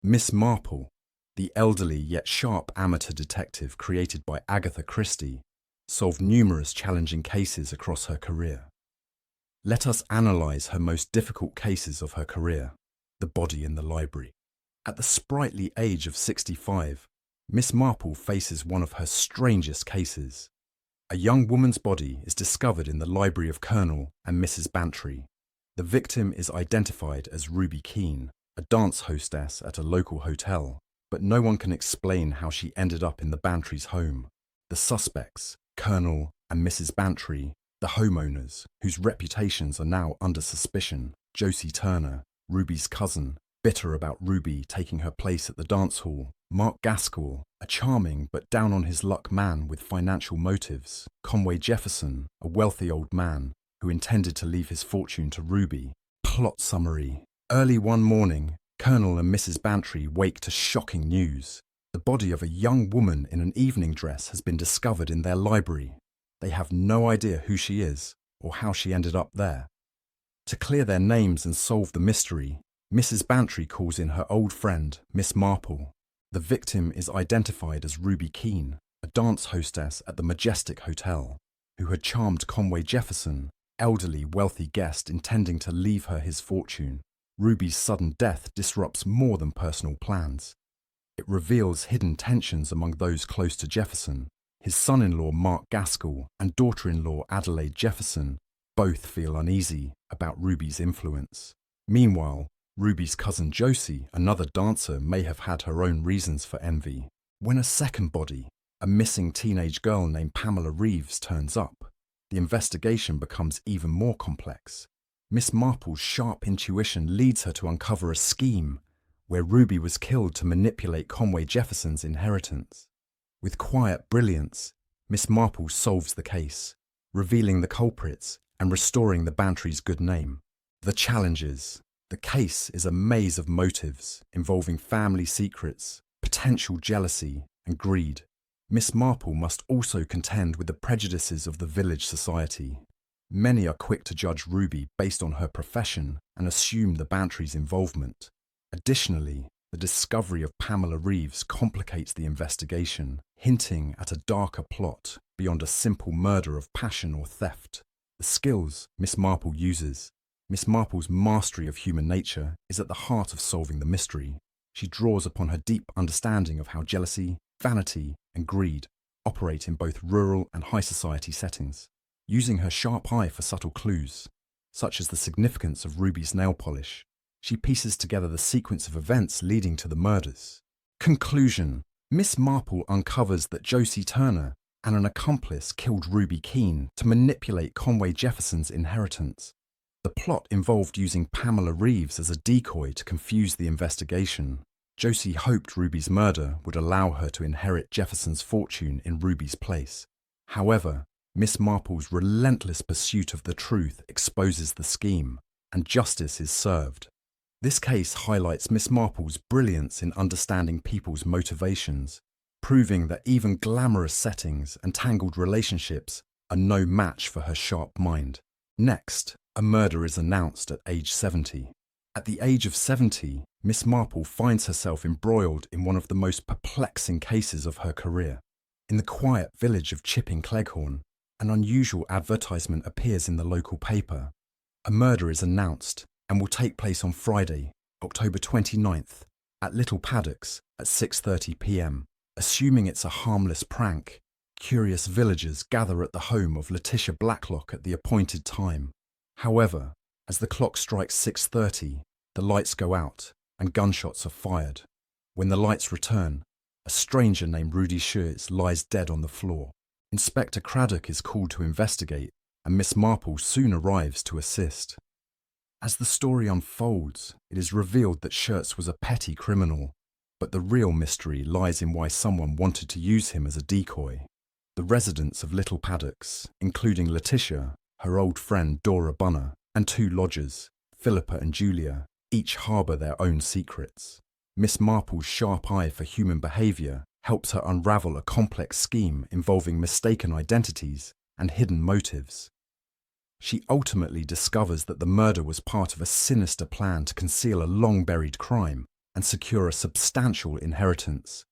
Miss Marple, the elderly yet sharp amateur detective created by Agatha Christie, solved numerous challenging cases across her career. Let us analyse her most difficult cases of her career, the body in the library. At the sprightly age of 65, Miss Marple faces one of her strangest cases. A young woman's body is discovered in the library of Colonel and Mrs. Bantry. The victim is identified as Ruby Keene, a dance hostess at a local hotel, but no one can explain how she ended up in the Bantry's home. The suspects, Colonel and Mrs. Bantry, the homeowners, whose reputations are now under suspicion, Josie Turner, Ruby's cousin, bitter about Ruby taking her place at the dance hall, Mark Gaskell, a charming but down-on-his-luck man with financial motives, Conway Jefferson, a wealthy old man who intended to leave his fortune to Ruby. Plot summary. Early one morning, Colonel and Mrs. Bantry wake to shocking news. The body of a young woman in an evening dress has been discovered in their library. They have no idea who she is or how she ended up there. To clear their names and solve the mystery, Mrs. Bantry calls in her old friend, Miss Marple. The victim is identified as Ruby Keene, a dance hostess at the Majestic Hotel, who had charmed Conway Jefferson, elderly, wealthy guest intending to leave her his fortune. Ruby's sudden death disrupts more than personal plans. It reveals hidden tensions among those close to Jefferson. His son-in-law Mark Gaskell and daughter-in-law Adelaide Jefferson both feel uneasy about Ruby's influence. Meanwhile, Ruby's cousin Josie, another dancer, may have had her own reasons for envy. When a second body, a missing teenage girl named Pamela Reeves, turns up, the investigation becomes even more complex. Miss Marple's sharp intuition leads her to uncover a scheme where Ruby was killed to manipulate Conway Jefferson's inheritance. With quiet brilliance, Miss Marple solves the case, revealing the culprits and restoring the Bantry's good name. The challenges. The case is a maze of motives involving family secrets, potential jealousy, and greed. Miss Marple must also contend with the prejudices of the village society. Many are quick to judge Ruby based on her profession and assume the Bantry's involvement. Additionally, the discovery of Pamela Reeves complicates the investigation, hinting at a darker plot beyond a simple murder of passion or theft. The skills Miss Marple uses. Miss Marple's mastery of human nature is at the heart of solving the mystery. She draws upon her deep understanding of how jealousy, vanity, and greed operate in both rural and high society settings, using her sharp eye for subtle clues, such as the significance of Ruby's nail polish. She pieces together the sequence of events leading to the murders. Conclusion. Miss Marple uncovers that Josie Turner and an accomplice killed Ruby Keene to manipulate Conway Jefferson's inheritance. The plot involved using Pamela Reeves as a decoy to confuse the investigation. Josie hoped Ruby's murder would allow her to inherit Jefferson's fortune in Ruby's place. However, Miss Marple's relentless pursuit of the truth exposes the scheme, and justice is served. This case highlights Miss Marple's brilliance in understanding people's motivations, proving that even glamorous settings and tangled relationships are no match for her sharp mind. Next, a murder is announced at age 70. At the age of 70, Miss Marple finds herself embroiled in one of the most perplexing cases of her career. In the quiet village of Chipping Cleghorn, an unusual advertisement appears in the local paper. A murder is announced and will take place on Friday, October 29th, at Little Paddocks at 6:30 p.m. Assuming it's a harmless prank, curious villagers gather at the home of Letitia Blacklock at the appointed time. However, as the clock strikes 6:30, the lights go out and gunshots are fired. When the lights return, a stranger named Rudy Shears lies dead on the floor. Inspector Craddock is called to investigate, and Miss Marple soon arrives to assist. As the story unfolds, it is revealed that Shears was a petty criminal, but the real mystery lies in why someone wanted to use him as a decoy. The residents of Little Paddocks, including Letitia, her old friend Dora Bunner, and two lodgers, Philippa and Julia, each harbour their own secrets. Miss Marple's sharp eye for human behaviour helps her unravel a complex scheme involving mistaken identities and hidden motives. She ultimately discovers that the murder was part of a sinister plan to conceal a long-buried crime, and secure a substantial inheritance.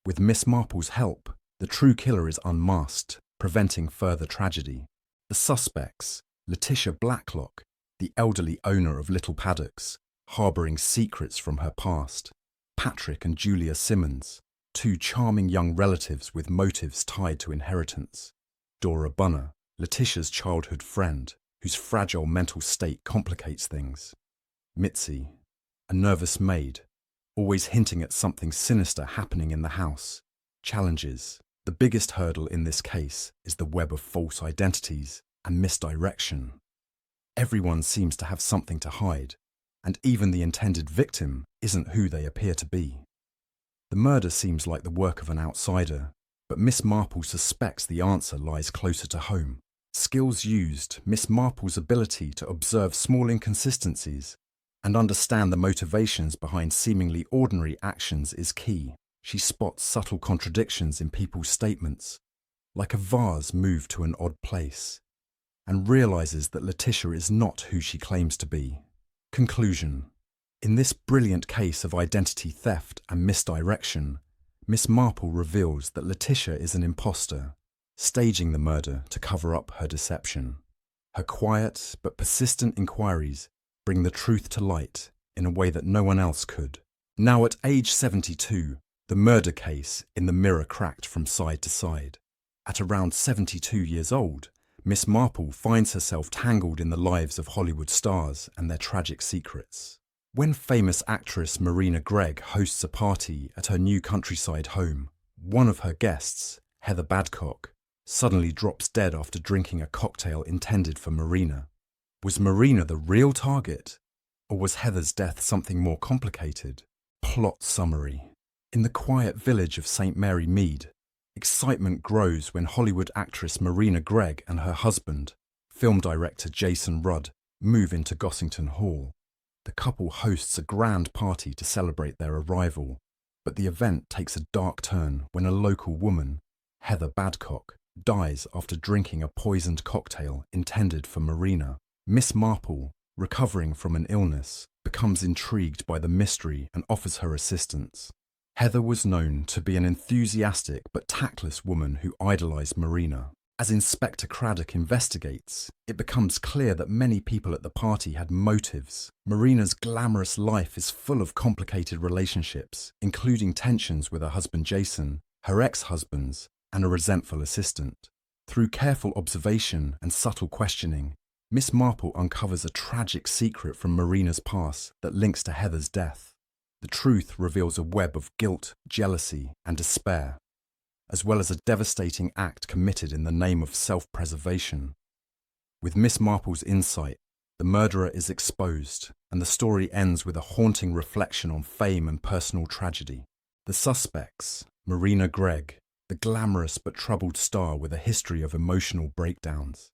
With Miss Marple's help, the true killer is unmasked, preventing further tragedy. The suspects, Letitia Blacklock, the elderly owner of Little Paddocks, harbouring secrets from her past. Patrick and Julia Simmons, two charming young relatives with motives tied to inheritance. Dora Bunner, Letitia's childhood friend, whose fragile mental state complicates things. Mitzi, a nervous maid, always hinting at something sinister happening in the house. Challenges. The biggest hurdle in this case is the web of false identities and misdirection. Everyone seems to have something to hide, and even the intended victim isn't who they appear to be. The murder seems like the work of an outsider, but Miss Marple suspects the answer lies closer to home. Skills used. Miss Marple's ability to observe small inconsistencies and understand the motivations behind seemingly ordinary actions is key. She spots subtle contradictions in people's statements, like a vase moved to an odd place, and realizes that Letitia is not who she claims to be. Conclusion. In this brilliant case of identity theft and misdirection, Miss Marple reveals that Letitia is an imposter, staging the murder to cover up her deception. Her quiet but persistent inquiries bring the truth to light in a way that no one else could. Now at age 72, the murder case in the mirror cracked from side to side. At around 72 years old, Miss Marple finds herself tangled in the lives of Hollywood stars and their tragic secrets. When famous actress Marina Gregg hosts a party at her new countryside home, one of her guests, Heather Badcock, suddenly drops dead after drinking a cocktail intended for Marina. Was Marina the real target, or was Heather's death something more complicated? Plot summary. In the quiet village of St. Mary Mead, excitement grows when Hollywood actress Marina Gregg and her husband, film director Jason Rudd, move into Gossington Hall. The couple hosts a grand party to celebrate their arrival, but the event takes a dark turn when a local woman, Heather Badcock, dies after drinking a poisoned cocktail intended for Marina. Miss Marple, recovering from an illness, becomes intrigued by the mystery and offers her assistance. Heather was known to be an enthusiastic but tactless woman who idolized Marina. As Inspector Craddock investigates, it becomes clear that many people at the party had motives. Marina's glamorous life is full of complicated relationships, including tensions with her husband Jason, her ex-husbands, and a resentful assistant. Through careful observation and subtle questioning, Miss Marple uncovers a tragic secret from Marina's past that links to Heather's death. The truth reveals a web of guilt, jealousy, and despair, as well as a devastating act committed in the name of self-preservation. With Miss Marple's insight, the murderer is exposed, and the story ends with a haunting reflection on fame and personal tragedy. The suspects, Marina Gregg, the glamorous but troubled star with a history of emotional breakdowns.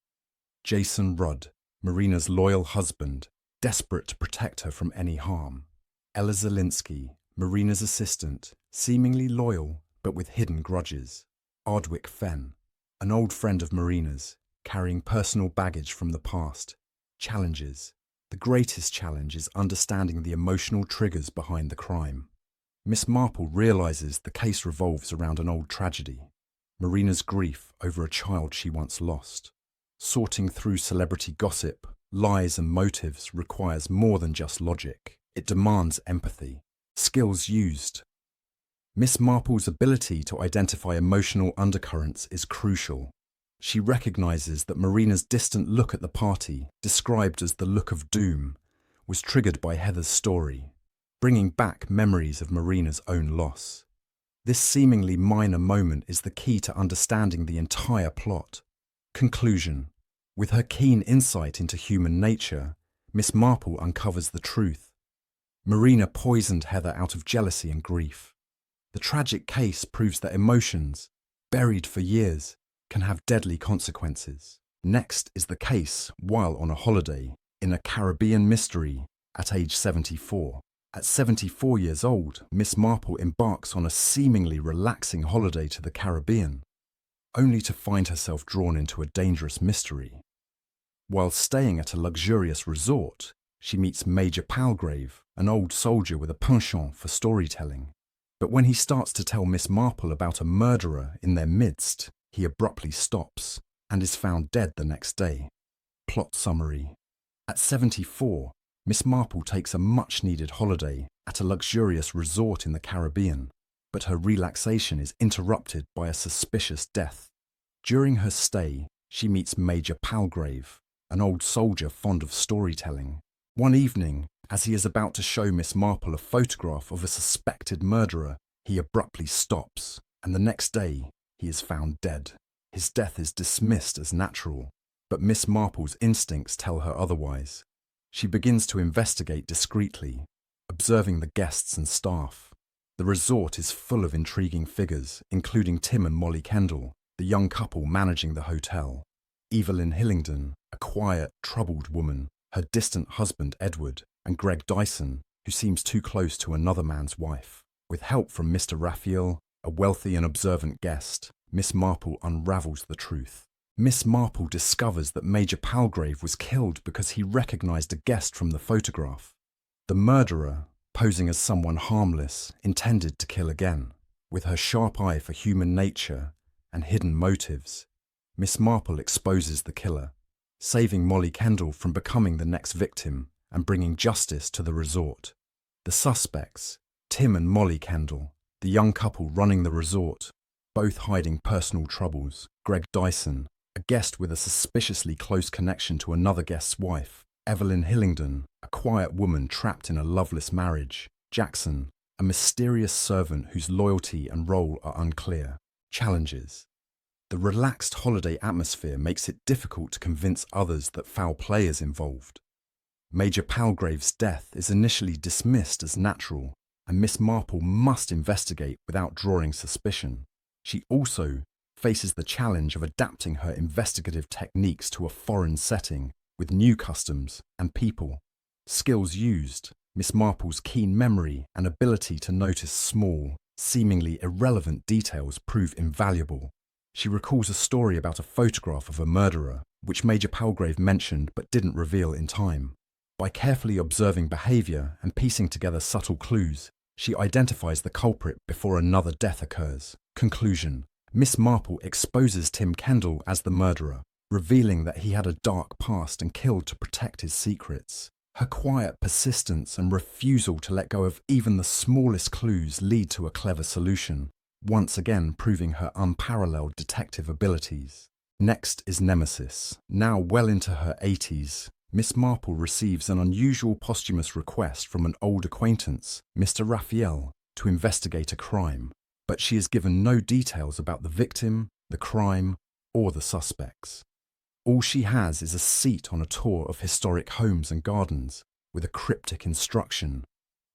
Jason Rudd, Marina's loyal husband, desperate to protect her from any harm. Ella Zielinski, Marina's assistant, seemingly loyal but with hidden grudges. Ardwick Fenn, an old friend of Marina's, carrying personal baggage from the past. Challenges. The greatest challenge is understanding the emotional triggers behind the crime. Miss Marple realizes the case revolves around an old tragedy, Marina's grief over a child she once lost. Sorting through celebrity gossip, lies and motives requires more than just logic. It demands empathy. Skills used. Miss Marple's ability to identify emotional undercurrents is crucial. She recognizes that Marina's distant look at the party, described as the look of doom, was triggered by Heather's story, bringing back memories of Marina's own loss. This seemingly minor moment is the key to understanding the entire plot. Conclusion. With her keen insight into human nature, Miss Marple uncovers the truth. Marina poisoned Heather out of jealousy and grief. The tragic case proves that emotions, buried for years, can have deadly consequences. Next is the case while on a holiday in a Caribbean mystery at age 74. At 74 years old, Miss Marple embarks on a seemingly relaxing holiday to the Caribbean, only to find herself drawn into a dangerous mystery. While staying at a luxurious resort, she meets Major Palgrave, an old soldier with a penchant for storytelling. But when he starts to tell Miss Marple about a murderer in their midst, he abruptly stops and is found dead the next day. Plot summary. At 74, Miss Marple takes a much-needed holiday at a luxurious resort in the Caribbean, but her relaxation is interrupted by a suspicious death. During her stay, she meets Major Palgrave, an old soldier fond of storytelling. One evening, as he is about to show Miss Marple a photograph of a suspected murderer, he abruptly stops, and the next day, he is found dead. His death is dismissed as natural, but Miss Marple's instincts tell her otherwise. She begins to investigate discreetly, observing the guests and staff. The resort is full of intriguing figures, including Tim and Molly Kendall, the young couple managing the hotel. Evelyn Hillingdon, a quiet, troubled woman, her distant husband Edward, and Greg Dyson, who seems too close to another man's wife. With help from Mr. Raphael, a wealthy and observant guest, Miss Marple unravels the truth. Miss Marple discovers that Major Palgrave was killed because he recognized a guest from the photograph. The murderer, posing as someone harmless, intended to kill again. With her sharp eye for human nature and hidden motives, Miss Marple exposes the killer, saving Molly Kendall from becoming the next victim and bringing justice to the resort. The suspects, Tim and Molly Kendall, the young couple running the resort, both hiding personal troubles. Greg Dyson, a guest with a suspiciously close connection to another guest's wife. Evelyn Hillingdon, a quiet woman trapped in a loveless marriage. Jackson, a mysterious servant whose loyalty and role are unclear. Challenges. The relaxed holiday atmosphere makes it difficult to convince others that foul play is involved. Major Palgrave's death is initially dismissed as natural, and Miss Marple must investigate without drawing suspicion. She also faces the challenge of adapting her investigative techniques to a foreign setting with new customs and people. Skills used: Miss Marple's keen memory and ability to notice small, seemingly irrelevant details prove invaluable. She recalls a story about a photograph of a murderer, which Major Palgrave mentioned but didn't reveal in time. By carefully observing behaviour and piecing together subtle clues, she identifies the culprit before another death occurs. Conclusion. Miss Marple exposes Tim Kendall as the murderer, revealing that he had a dark past and killed to protect his secrets. Her quiet persistence and refusal to let go of even the smallest clues lead to a clever solution, once again proving her unparalleled detective abilities. Next is Nemesis. Now well into her 80s, Miss Marple receives an unusual posthumous request from an old acquaintance, Mr. Raphael, to investigate a crime, but she is given no details about the victim, the crime, or the suspects. All she has is a seat on a tour of historic homes and gardens with a cryptic instruction: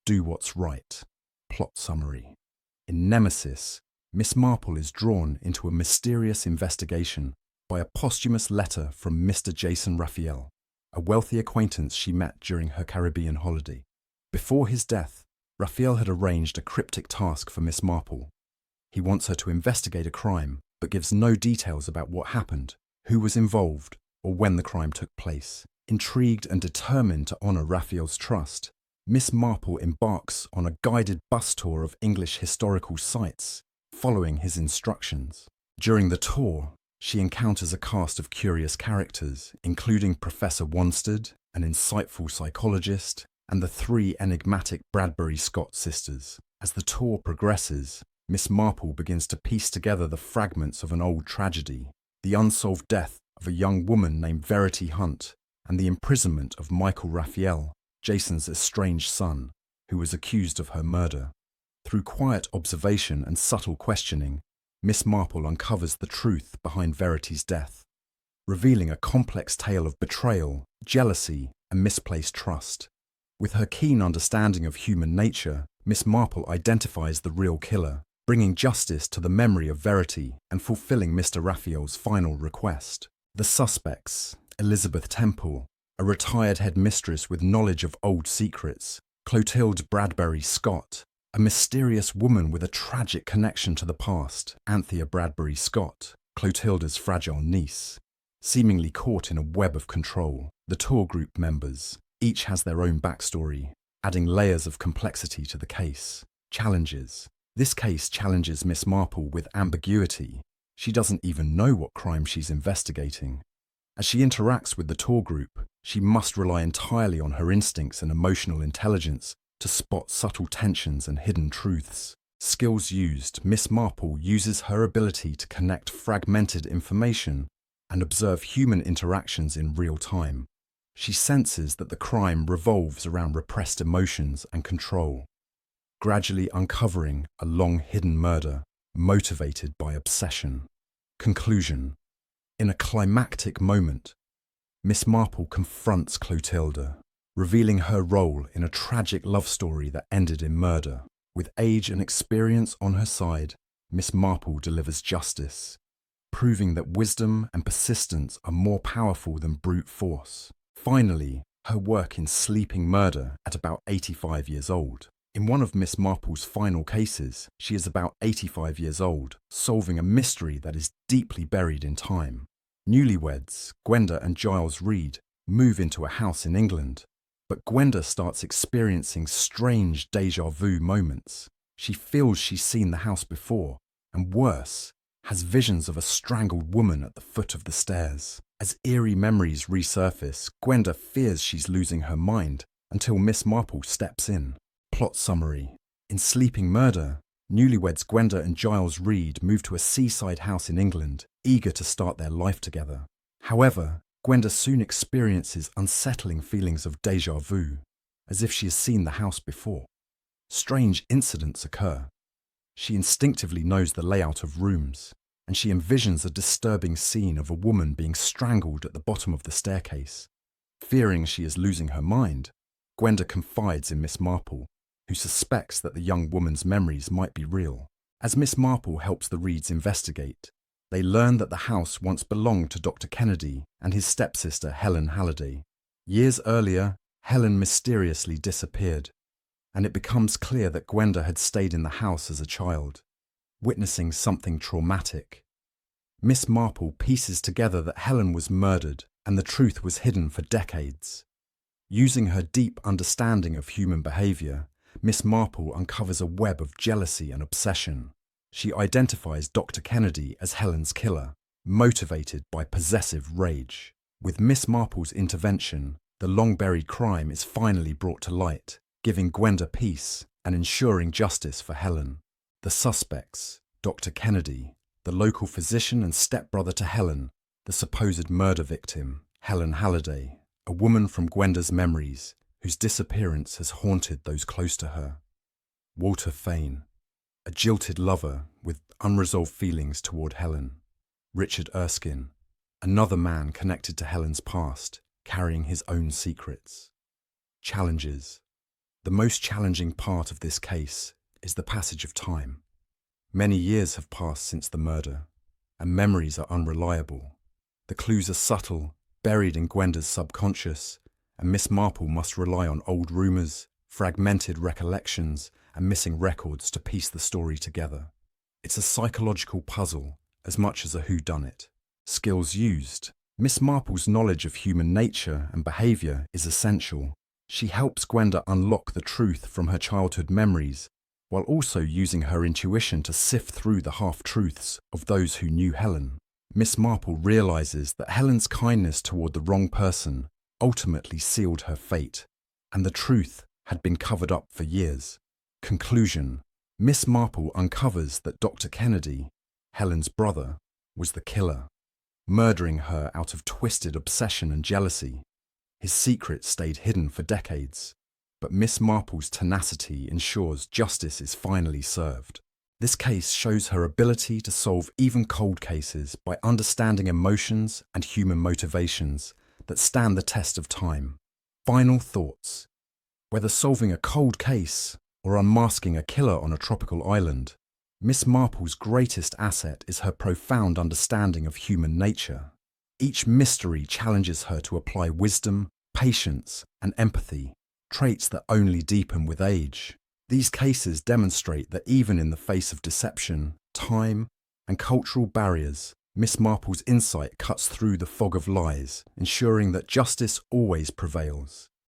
do what's right. Plot summary. In Nemesis, Miss Marple is drawn into a mysterious investigation by a posthumous letter from Mr. Jason Raphael, a wealthy acquaintance she met during her Caribbean holiday. Before his death, Raphael had arranged a cryptic task for Miss Marple. He wants her to investigate a crime, but gives no details about what happened, who was involved, or when the crime took place. Intrigued and determined to honour Raphael's trust, Miss Marple embarks on a guided bus tour of English historical sites, following his instructions. During the tour, she encounters a cast of curious characters, including Professor Wanstead, an insightful psychologist, and the three enigmatic Bradbury Scott sisters. As the tour progresses, Miss Marple begins to piece together the fragments of an old tragedy: the unsolved death of a young woman named Verity Hunt, and the imprisonment of Michael Raphael, Jason's estranged son, who was accused of her murder. Through quiet observation and subtle questioning, Miss Marple uncovers the truth behind Verity's death, revealing a complex tale of betrayal, jealousy, and misplaced trust. With her keen understanding of human nature, Miss Marple identifies the real killer, bringing justice to the memory of Verity and fulfilling Mr. Raphael's final request. The suspects: Elizabeth Temple, a retired headmistress with knowledge of old secrets; Clotilde Bradbury Scott, a mysterious woman with a tragic connection to the past; Anthea Bradbury Scott, Clotilda's fragile niece. Seemingly caught in a web of control, the tour group members: Each has their own backstory, adding layers of complexity to the case. Challenges. This case challenges Miss Marple with ambiguity. She doesn't even know what crime she's investigating. As she interacts with the tour group, she must rely entirely on her instincts and emotional intelligence to spot subtle tensions and hidden truths. Skills used. Miss Marple uses her ability to connect fragmented information and observe human interactions in real time. She senses that the crime revolves around repressed emotions and control, gradually uncovering a long-hidden murder motivated by obsession. Conclusion. In a climactic moment, Miss Marple confronts Clotilde, revealing her role in a tragic love story that ended in murder. With age and experience on her side, Miss Marple delivers justice, proving that wisdom and persistence are more powerful than brute force. Finally, her work in Sleeping Murder at about 85 years old. In one of Miss Marple's final cases, she is about 85 years old, solving a mystery that is deeply buried in time. Newlyweds, Gwenda and Giles Reed, move into a house in England, but Gwenda starts experiencing strange déjà vu moments. She feels she's seen the house before, and worse, has visions of a strangled woman at the foot of the stairs. As eerie memories resurface, Gwenda fears she's losing her mind until Miss Marple steps in. Plot summary. In Sleeping Murder, newlyweds Gwenda and Giles Reed move to a seaside house in England, eager to start their life together. However, Gwenda soon experiences unsettling feelings of déjà vu, as if she has seen the house before. Strange incidents occur. She instinctively knows the layout of rooms, and she envisions a disturbing scene of a woman being strangled at the bottom of the staircase. Fearing she is losing her mind, Gwenda confides in Miss Marple, who suspects that the young woman's memories might be real. As Miss Marple helps the Reeds investigate, they learn that the house once belonged to Dr. Kennedy and his stepsister Helen Halliday. Years earlier, Helen mysteriously disappeared, and it becomes clear that Gwenda had stayed in the house as a child, witnessing something traumatic. Miss Marple pieces together that Helen was murdered and the truth was hidden for decades. Using her deep understanding of human behaviour, Miss Marple uncovers a web of jealousy and obsession. She identifies Dr. Kennedy as Helen's killer, motivated by possessive rage. With Miss Marple's intervention, the long-buried crime is finally brought to light, giving Gwenda peace and ensuring justice for Helen. The suspects, Dr. Kennedy, the local physician and stepbrother to Helen, the supposed murder victim, Helen Halliday, a woman from Gwenda's memories, whose disappearance has haunted those close to her. Walter Fane, a jilted lover with unresolved feelings toward Helen. Richard Erskine, another man connected to Helen's past, carrying his own secrets. Challenges. The most challenging part of this case is the passage of time. Many years have passed since the murder, and memories are unreliable. The clues are subtle, buried in Gwenda's subconscious, and Miss Marple must rely on old rumours, fragmented recollections, and missing records to piece the story together. It's a psychological puzzle as much as a whodunit. Skills used. Miss Marple's knowledge of human nature and behaviour is essential. She helps Gwenda unlock the truth from her childhood memories, while also using her intuition to sift through the half-truths of those who knew Helen. Miss Marple realises that Helen's kindness toward the wrong person ultimately sealed her fate, and the truth had been covered up for years. Conclusion. Miss Marple uncovers that Dr. Kennedy, Helen's brother, was the killer, murdering her out of twisted obsession and jealousy. His secret stayed hidden for decades, but Miss Marple's tenacity ensures justice is finally served. This case shows her ability to solve even cold cases by understanding emotions and human motivations that stand the test of time. Final thoughts. Whether solving a cold case or unmasking a killer on a tropical island, Miss Marple's greatest asset is her profound understanding of human nature. Each mystery challenges her to apply wisdom, patience, and empathy, traits that only deepen with age. These cases demonstrate that even in the face of deception, time, and cultural barriers, Miss Marple's insight cuts through the fog of lies, ensuring that justice always prevails.